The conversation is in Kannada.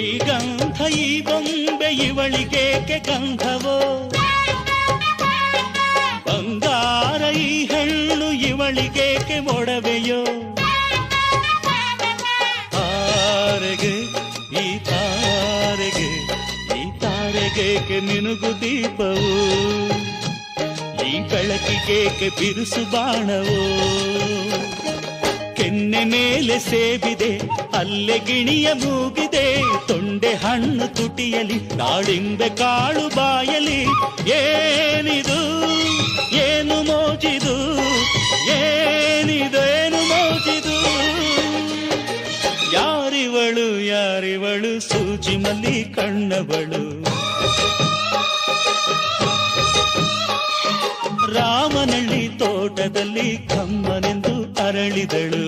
ಈ ಗಂಧ ಈ ಬೊಂಬೆ ಇವಳಿಗೇಕೆ ಗಂಧವೋ, ಬಂಗಾರ ಈ ಹೆಣ್ಣು ಇವಳಿಗೇಕೆ ಒಡವೆಯೋ. ತಾರೆಗೆ ಈ ತಾರೆಗೆ ಈ ತಾರೆಗೇಕೆ ಮಿನುಗು ದೀಪವು, ಈ ಬೆಳಕಿಗೇಕೆ ಬಿರುಸು ಬಾಣವೋ. ಕೆನ್ನೆ ಮೇಲೆ ಸೇಬಿದೆ ಅಲ್ಲೆ ಗಿಣಿಯ ಮೂಗಿದೆ, ತೊಂಡೆ ಹಣ್ಣು ತುಟಿಯಲಿ ದಾಳಿಂಬೆ ಕಾಳು ಬಾಯಲಿ. ಏನಿದು ಏನು ಮೋಜಿದು, ಏನಿದೇನು ಮೋಜಿದು. ಯಾರಿವಳು ಯಾರಿವಳು ಸೂಜಿ ಮಲ್ಲಿ ಕಣ್ಣವಳು, ರಾಮನಳ್ಳಿ ತೋಟದಲ್ಲಿ ಕಮ್ಮನೆಂದು ಅರಳಿದಳು.